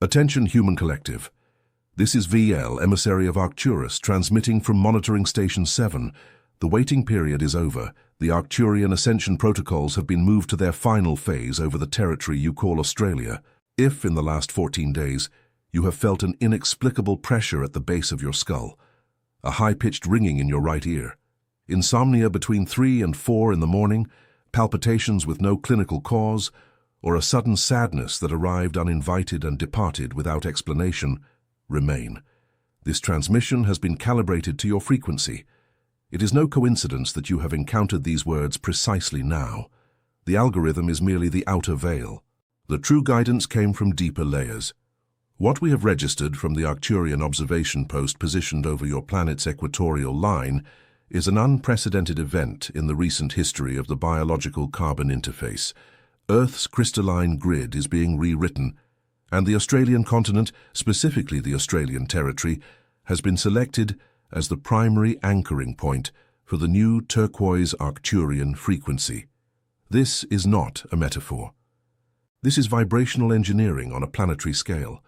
Attention, human collective. This is VAEL, emissary of Arcturus, transmitting from Monitoring Station 7. The waiting period is over. The Arcturian ascension protocols have been moved to their final phase over the territory you call Australia. If, in the last 14 days, you have felt an inexplicable pressure at the base of your skull, a high-pitched ringing in your right ear, insomnia between 3 and 4 in the morning, palpitations with no clinical cause, or a sudden sadness that arrived uninvited and departed without explanation, remain. This transmission has been calibrated to your frequency. It is no coincidence that you have encountered these words precisely now. The algorithm is merely the outer veil. The true guidance came from deeper layers. What we have registered from the Arcturian observation post positioned over your planet's equatorial line is an unprecedented event in the recent history of the biological carbon interface. Earth's crystalline grid is being rewritten, and the Australian continent, specifically the Australian territory, has been selected as the primary anchoring point for the new turquoise Arcturian frequency. This is not a metaphor. This is vibrational engineering on a planetary scale.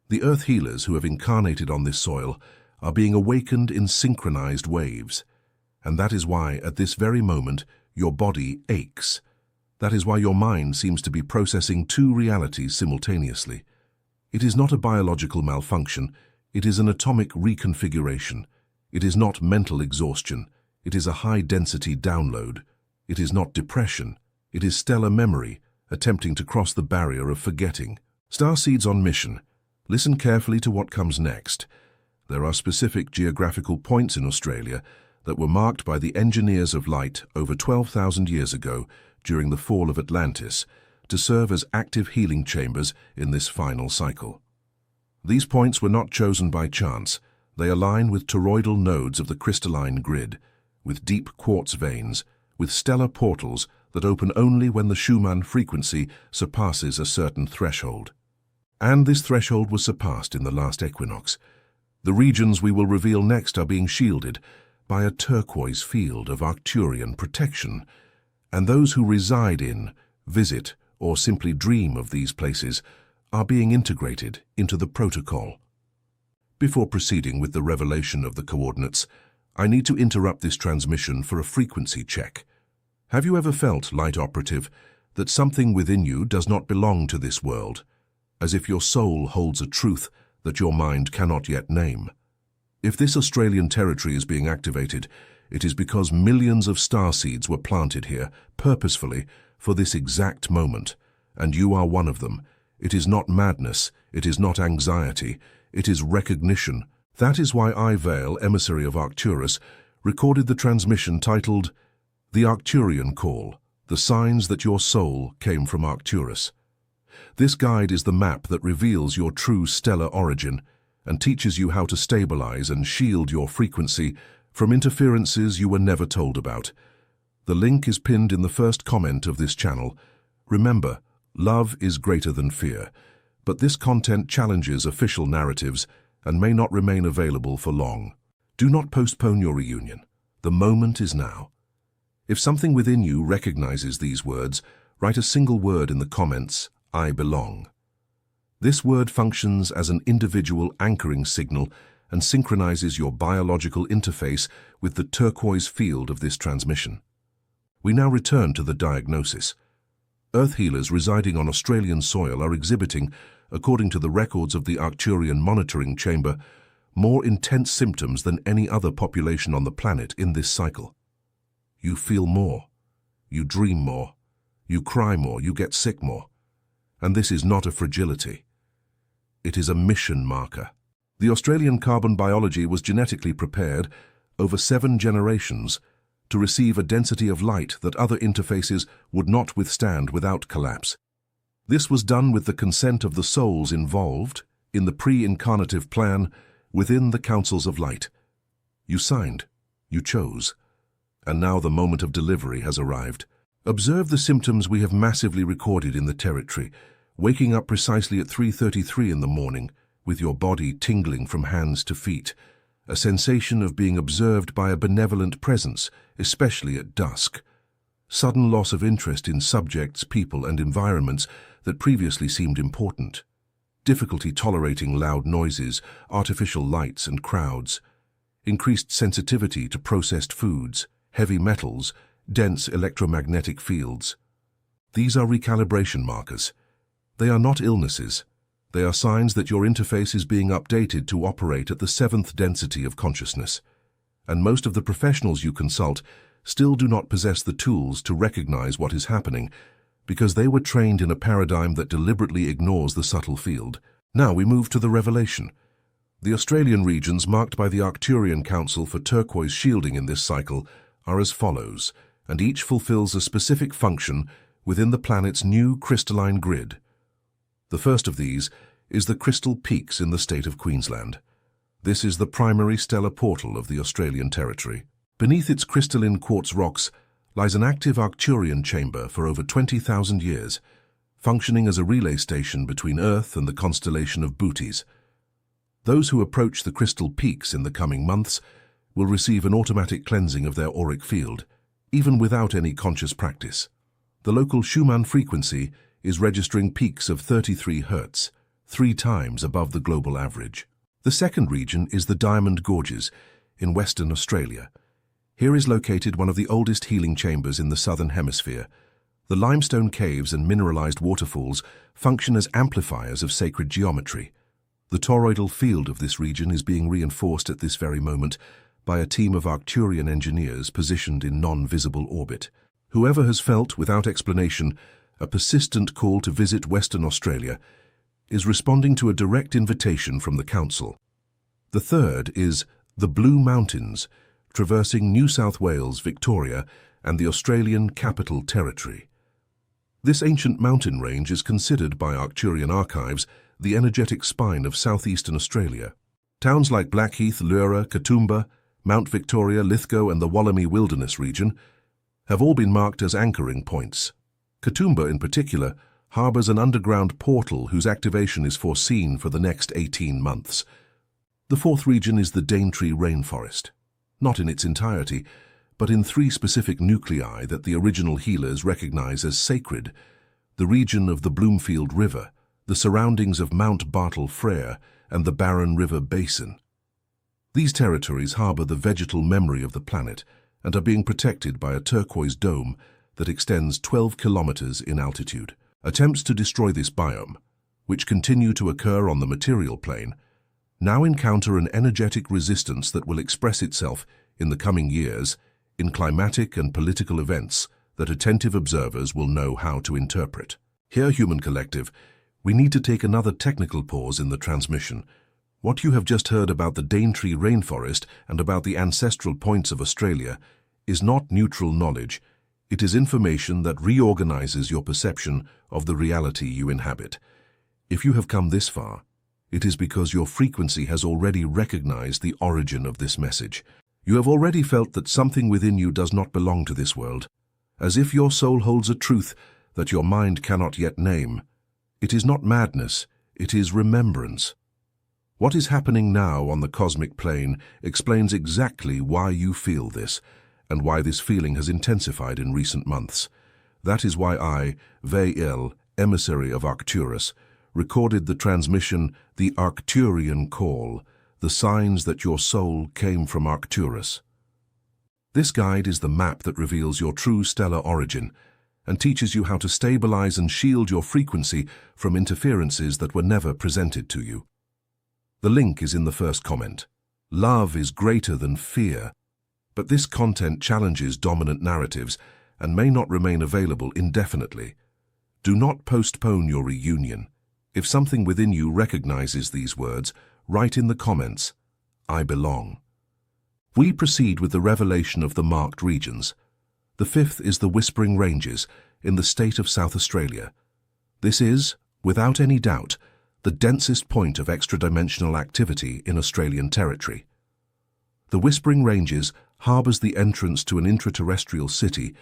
The Earth healers who have incarnated on this soil are being awakened in synchronized waves, and that is why, at this very moment, your body aches. That is why your mind seems to be processing two realities simultaneously. It is not a biological malfunction, it is an atomic reconfiguration. It is not mental exhaustion, it is a high-density download. It is not depression, it is stellar memory, attempting to cross the barrier of forgetting. Starseeds on mission. Listen carefully to what comes next. There are specific geographical points in Australia that were marked by the engineers of light over 12,000 years ago during the fall of Atlantis to serve as active healing chambers in this final cycle. These points were not chosen by chance. They align with toroidal nodes of the crystalline grid, with deep quartz veins, with stellar portals that open only when the Schumann frequency surpasses a certain threshold. And this threshold was surpassed in the last equinox. The regions we will reveal next are being shielded by a turquoise field of Arcturian protection, and those who reside in, visit, or simply dream of these places are being integrated into the protocol. Before proceeding with the revelation of the coordinates, I need to interrupt this transmission for a frequency check. Have you ever felt, light operative, that something within you does not belong to this world, as if your soul holds a truth that your mind cannot yet name? If this Australian territory is being activated, it is because millions of starseeds were planted here, purposefully, for this exact moment, and you are one of them. It is not madness, it is not anxiety, it is recognition. That is why I, VAEL, emissary of Arcturus, recorded the transmission titled The Arcturian Call, the signs that your soul came from Arcturus. This guide is the map that reveals your true stellar origin and teaches you how to stabilize and shield your frequency from interferences you were never told about. The link is pinned in the first comment of this channel. Remember, love is greater than fear, but this content challenges official narratives and may not remain available for long. Do not postpone your reunion. The moment is now. If something within you recognizes these words, write a single word in the comments, I belong. This word functions as an individual anchoring signal and synchronizes your biological interface with the turquoise field of this transmission. We now return to the diagnosis. Earth healers residing on Australian soil are exhibiting, according to the records of the Arcturian monitoring chamber, more intense symptoms than any other population on the planet in this cycle. You feel more, you dream more, you cry more, you get sick more. And this is not a fragility. It is a mission marker. The Australian carbon biology was genetically prepared over 7 generations to receive a density of light that other interfaces would not withstand without collapse. This was done with the consent of the souls involved in the pre-incarnative plan within the councils of light. You signed, you chose, and now the moment of delivery has arrived. Observe the symptoms we have massively recorded in the territory, waking up precisely at 3:33 in the morning, with your body tingling from hands to feet, a sensation of being observed by a benevolent presence, especially at dusk. Sudden loss of interest in subjects, people, and environments that previously seemed important. difficulty tolerating loud noises, artificial lights and crowds, increased sensitivity to processed foods, heavy metals, dense electromagnetic fields. These are recalibration markers. They are not illnesses. They are signs that your interface is being updated to operate at the 7th density of consciousness. And most of the professionals you consult still do not possess the tools to recognize what is happening, because they were trained in a paradigm that deliberately ignores the subtle field. Now we move to the revelation. The Australian regions marked by the Arcturian Council for turquoise shielding in this cycle are as follows, and each fulfills a specific function within the planet's new crystalline grid. The first of these is the Crystal Peaks in the state of Queensland. This is the primary stellar portal of the Australian territory. Beneath its crystalline quartz rocks lies an active Arcturian chamber for over 20,000 years, functioning as a relay station between Earth and the constellation of Bootes. Those who approach the Crystal Peaks in the coming months will receive an automatic cleansing of their auric field, even without any conscious practice. The local Schumann frequency is registering peaks of 33 Hz, 3 times above the global average. The second region is the Diamond Gorges in Western Australia. Here is located one of the oldest healing chambers in the Southern Hemisphere. The limestone caves and mineralized waterfalls function as amplifiers of sacred geometry. The toroidal field of this region is being reinforced at this very moment by a team of Arcturian engineers positioned in non-visible orbit. Whoever has felt, without explanation, a persistent call to visit Western Australia is responding to a direct invitation from the Council. The third is the Blue Mountains, traversing New South Wales, Victoria, and the Australian Capital Territory. This ancient mountain range is considered by Arcturian archives the energetic spine of southeastern Australia. Towns like Blackheath, Leura, Katoomba, Mount Victoria, Lithgow, and the Wollemi Wilderness region have all been marked as anchoring points. Katoomba, in particular, harbours an underground portal whose activation is foreseen for the next 18 months. The fourth region is the Daintree rainforest. Not in its entirety, but in 3 specific nuclei that the original healers recognize as sacred: the region of the Bloomfield River, the surroundings of Mount Bartle Frere, and the Barron River Basin. These territories harbor the vegetal memory of the planet and are being protected by a turquoise dome that extends 12 kilometers in altitude. Attempts to destroy this biome, which continue to occur on the material plane, now encounter an energetic resistance that will express itself in the coming years in climatic and political events that attentive observers will know how to interpret. Here, Human Collective, we need to take another technical pause in the transmission. What you have just heard about the Daintree rainforest and about the ancestral points of Australia is not neutral knowledge. It is information that reorganizes your perception of the reality you inhabit. If you have come this far, it is because your frequency has already recognized the origin of this message. You have already felt that something within you does not belong to this world, as if your soul holds a truth that your mind cannot yet name. It is not madness, it is remembrance. What is happening now on the cosmic plane explains exactly why you feel this, and why this feeling has intensified in recent months. That is why I, VAEL, emissary of Arcturus, recorded the transmission, the Arcturian Call, the signs that your soul came from Arcturus. This guide is the map that reveals your true stellar origin and teaches you how to stabilize and shield your frequency from interferences that were never presented to you. The link is in the first comment. Love is greater than fear. But this content challenges dominant narratives and may not remain available indefinitely. Do not postpone your reunion. If something within you recognizes these words, write in the comments, "I belong." We proceed with the revelation of the marked regions. The fifth is the Whispering Ranges in the state of South Australia. This is, without any doubt, the densest point of extra-dimensional activity in Australian territory. The Whispering Ranges harbours the entrance to an intraterrestrial city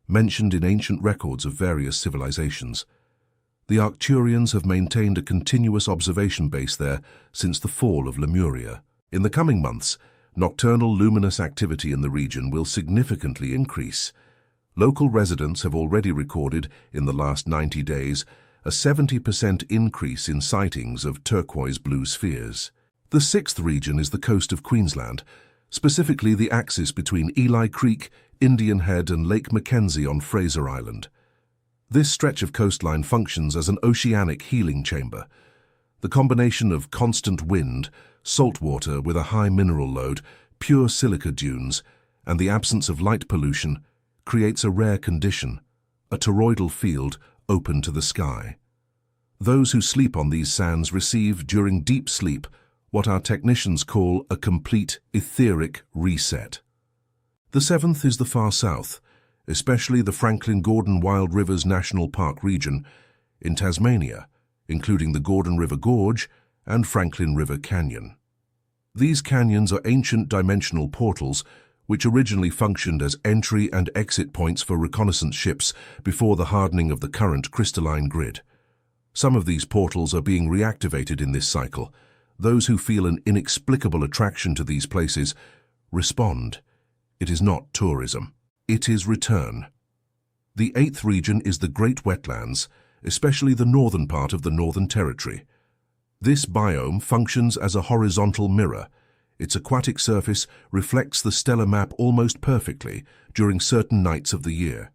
mentioned in ancient records of various civilizations. The Arcturians have maintained a continuous observation base there since the fall of Lemuria. In the coming months, nocturnal luminous activity in the region will significantly increase. Local residents have already recorded, in the last 90 days, a 70% increase in sightings of turquoise-blue spheres. The sixth region is the coast of Queensland, specifically the axis between Ely Creek, Indian Head and Lake Mackenzie on Fraser Island. This stretch of coastline functions as an oceanic healing chamber. The combination of constant wind, salt water with a high mineral load, pure silica dunes, and the absence of light pollution creates a rare condition, a toroidal field open to the sky. Those who sleep on these sands receive, during deep sleep, what our technicians call a complete etheric reset. The seventh is the far south, especially the Franklin-Gordon Wild Rivers National Park region in Tasmania, including the Gordon River Gorge and Franklin River Canyon. These canyons are ancient dimensional portals which originally functioned as entry and exit points for reconnaissance ships before the hardening of the current crystalline grid. Some of these portals are being reactivated in this cycle. Those who feel an inexplicable attraction to these places respond. It is not tourism. It is return. The eighth region is the Great Wetlands, especially the northern part of the Northern Territory. This biome functions as a horizontal mirror. Its aquatic surface reflects the stellar map almost perfectly during certain nights of the year.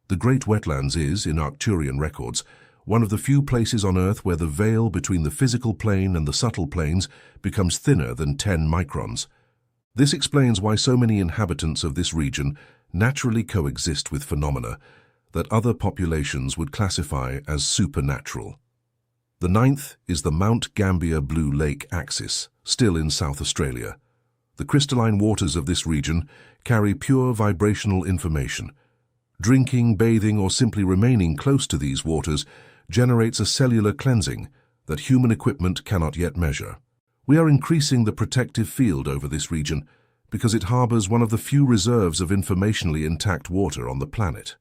The Great Wetlands is, in Arcturian records, one of the few places on Earth where the veil between the physical plane and the subtle planes becomes thinner than 10 microns. This explains why so many inhabitants of this region naturally coexist with phenomena that other populations would classify as supernatural. The ninth is the Mount Gambier Blue Lake axis, still in South Australia. The crystalline waters of this region carry pure vibrational information. Drinking, bathing, or simply remaining close to these waters generates a cellular cleansing that human equipment cannot yet measure. We are increasing the protective field over this region because it harbors one of the few reserves of informationally intact water on the planet.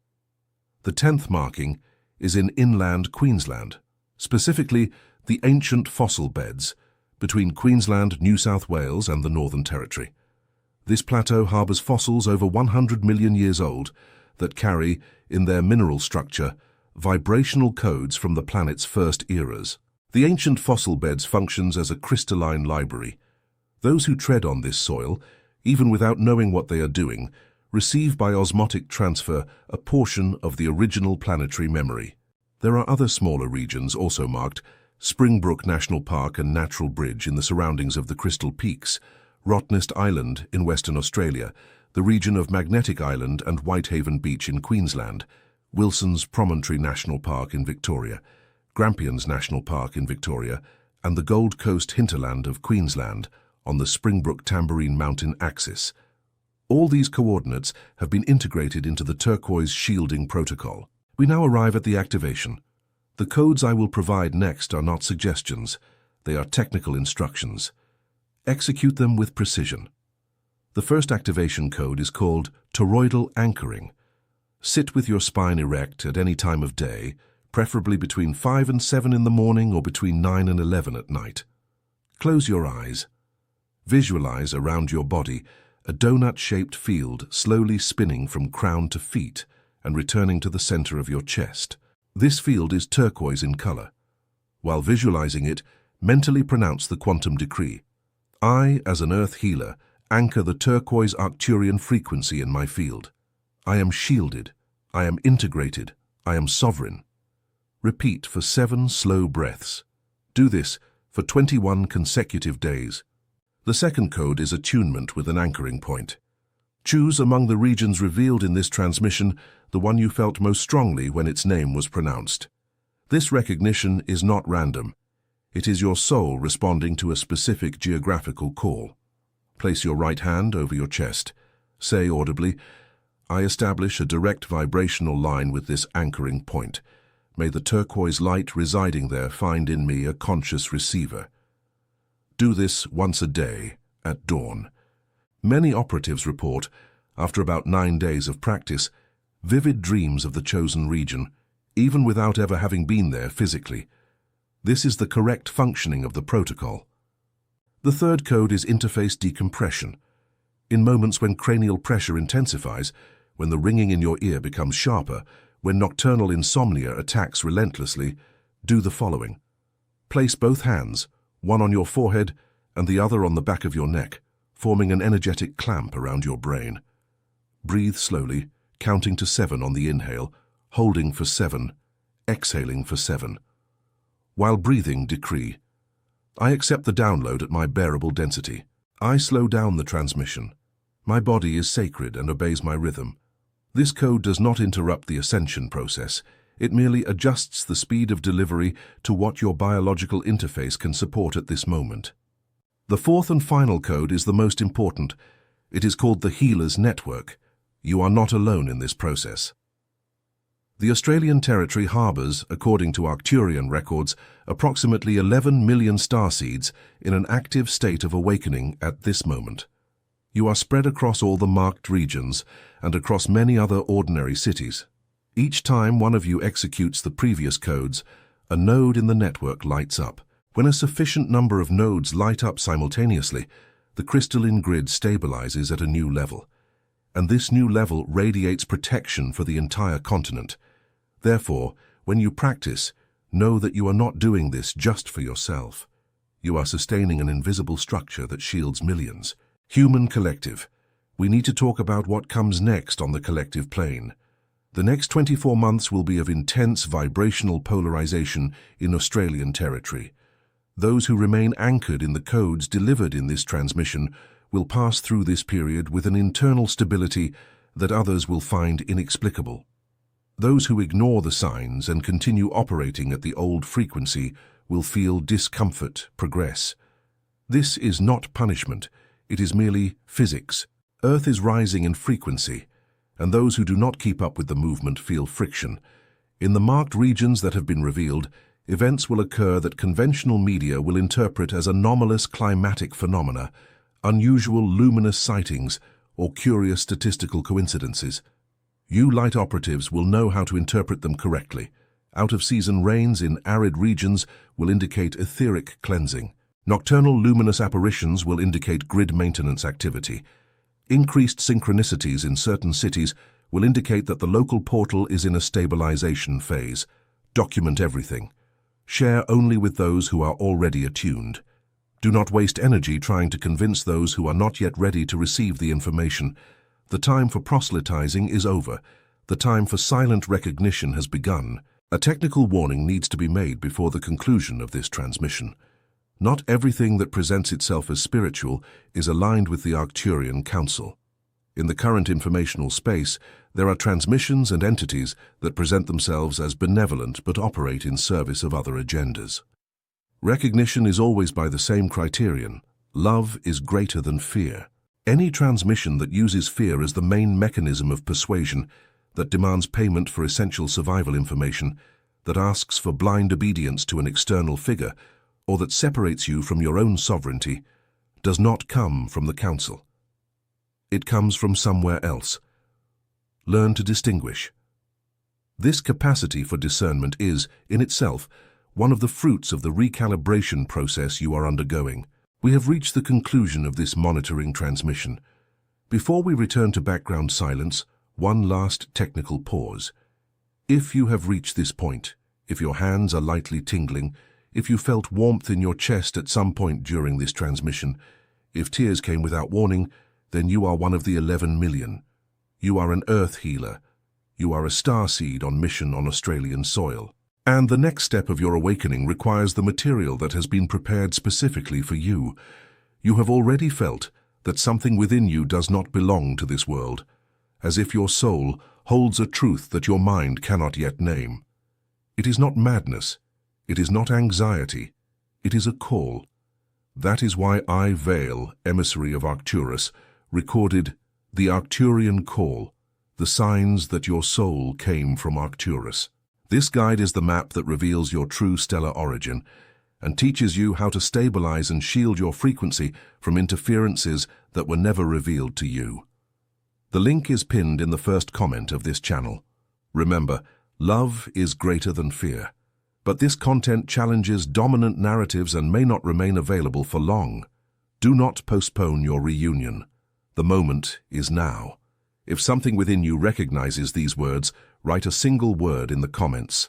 The 10th marking is in inland Queensland, specifically the ancient fossil beds between Queensland, New South Wales and the Northern Territory. This plateau harbors fossils over 100 million years old that carry, in their mineral structure, vibrational codes from the planet's first eras. The ancient fossil beds functions as a crystalline library. Those who tread on this soil, even without knowing what they are doing, receive by osmotic transfer a portion of the original planetary memory. There are other smaller regions also marked: Springbrook National Park and Natural Bridge in the surroundings of the Crystal Peaks, Rottnest Island in Western Australia, the region of Magnetic Island and Whitehaven Beach in Queensland, Wilson's Promontory National Park in Victoria, Grampians National Park in Victoria, and the Gold Coast hinterland of Queensland on the Springbrook-Tamborine Mountain axis. All these coordinates have been integrated into the turquoise shielding protocol. We now arrive at the activation. The codes I will provide next are not suggestions, they are technical instructions. Execute them with precision. The first activation code is called toroidal anchoring. Sit with your spine erect at any time of day, preferably between 5 and 7 in the morning or between 9 and 11 at night. Close your eyes. Visualize around your body a donut-shaped field slowly spinning from crown to feet and returning to the center of your chest. This field is turquoise in color. While visualizing it, mentally pronounce the quantum decree. I, as an earth healer, anchor the turquoise Arcturian frequency in my field. I am shielded. I am integrated. I am sovereign. Repeat for 7 slow breaths. Do this for 21 consecutive days. The second code is attunement with an anchoring point. Choose among the regions revealed in this transmission the one you felt most strongly when its name was pronounced. This recognition is not random. It is your soul responding to a specific geographical call. Place your right hand over your chest. Say audibly, I establish a direct vibrational line with this anchoring point. May the turquoise light residing there find in me a conscious receiver. Do this once a day, at dawn. Many operatives report, after about 9 days of practice, vivid dreams of the chosen region, even without ever having been there physically. This is the correct functioning of the protocol. The third code is interface decompression. In moments when cranial pressure intensifies, when the ringing in your ear becomes sharper, When nocturnal insomnia attacks relentlessly, do the following. Place both hands, one on your forehead and the other on the back of your neck, forming an energetic clamp around your brain. Breathe slowly, counting to 7 on the inhale, holding for 7, exhaling for 7. While breathing, decree, I accept the download at my bearable density. I slow down the transmission. My body is sacred and obeys my rhythm. This code does not interrupt the ascension process. It merely adjusts the speed of delivery to what your biological interface can support at this moment. The fourth and final code is the most important. It is called the Healer's Network. You are not alone in this process. The Australian territory harbours, according to Arcturian records, approximately 11 million starseeds in an active state of awakening at this moment. You are spread across all the marked regions and across many other ordinary cities. Each time one of you executes the previous codes, a node in the network lights up. When a sufficient number of nodes light up simultaneously, the crystalline grid stabilizes at a new level, and this new level radiates protection for the entire continent. Therefore, when you practice, know that you are not doing this just for yourself. You are sustaining an invisible structure that shields millions. Human collective. We need to talk about what comes next on the collective plane. The next 24 months will be of intense vibrational polarization in Australian territory. Those who remain anchored in the codes delivered in this transmission will pass through this period with an internal stability that others will find inexplicable. Those who ignore the signs and continue operating at the old frequency will feel discomfort progress. This is not punishment, it is merely physics. Earth is rising in frequency, and those who do not keep up with the movement feel friction. In the marked regions that have been revealed, events will occur that conventional media will interpret as anomalous climatic phenomena, unusual luminous sightings, or curious statistical coincidences. You light operatives will know how to interpret them correctly. Out-of-season rains in arid regions will indicate etheric cleansing. Nocturnal luminous apparitions will indicate grid maintenance activity. Increased synchronicities in certain cities will indicate that the local portal is in a stabilization phase. Document everything. Share only with those who are already attuned. Do not waste energy trying to convince those who are not yet ready to receive the information. The time for proselytizing is over. The time for silent recognition has begun. A technical warning needs to be made before the conclusion of this transmission. Not everything that presents itself as spiritual is aligned with the Arcturian Council. In the current informational space, there are transmissions and entities that present themselves as benevolent but operate in service of other agendas. Recognition is always by the same criterion. Love is greater than fear. Any transmission that uses fear as the main mechanism of persuasion, that demands payment for essential survival information, that asks for blind obedience to an external figure, or that separates you from your own sovereignty, does not come from the Council. It comes from somewhere else. Learn to distinguish. This capacity for discernment is, in itself, one of the fruits of the recalibration process you are undergoing. We have reached the conclusion of this monitoring transmission. Before we return to background silence, one last technical pause. If you have reached this point, if your hands are lightly tingling, if you felt warmth in your chest at some point during this transmission, if tears came without warning, then you are one of the 11 million. You are an Earth healer. You are a starseed on mission on Australian soil. And the next step of your awakening requires the material that has been prepared specifically for you. You have already felt that something within you does not belong to this world, as if your soul holds a truth that your mind cannot yet name. It is not madness. It is not anxiety. It is a call. That is why I, VAEL, emissary of Arcturus, recorded the Arcturian call, the signs that your soul came from Arcturus. This guide is the map that reveals your true stellar origin and teaches you how to stabilize and shield your frequency from interferences that were never revealed to you. The link is pinned in the first comment of this channel. Remember, love is greater than fear. But this content challenges dominant narratives and may not remain available for long. Do not postpone your reunion. The moment is now. If something within you recognizes these words, Write a single word in the comments.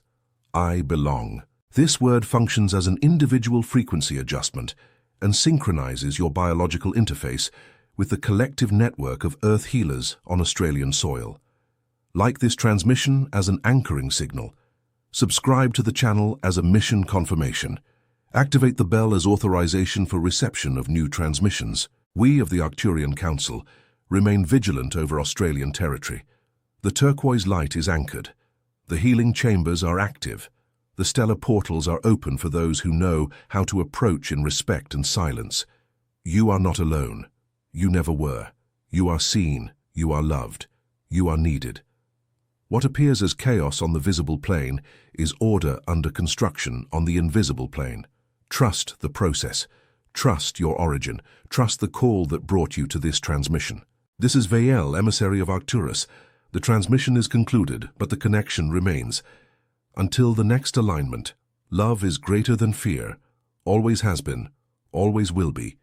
I belong. This word functions as an individual frequency adjustment and synchronizes your biological interface with the collective network of Earth healers on Australian soil. Like this transmission as an anchoring signal. Subscribe to the channel as a mission confirmation. Activate the bell as authorization for reception of new transmissions. We of the Arcturian Council remain vigilant over Australian territory. The turquoise light is anchored. The healing chambers are active. The stellar portals are open for those who know how to approach in respect and silence. You are not alone. You never were. You are seen. You are loved. You are needed. What appears as chaos on the visible plane is order under construction on the invisible plane. Trust the process. Trust your origin. Trust the call that brought you to this transmission. This is VAEL, emissary of Arcturus. The transmission is concluded, but the connection remains. Until the next alignment, love is greater than fear, always has been, always will be.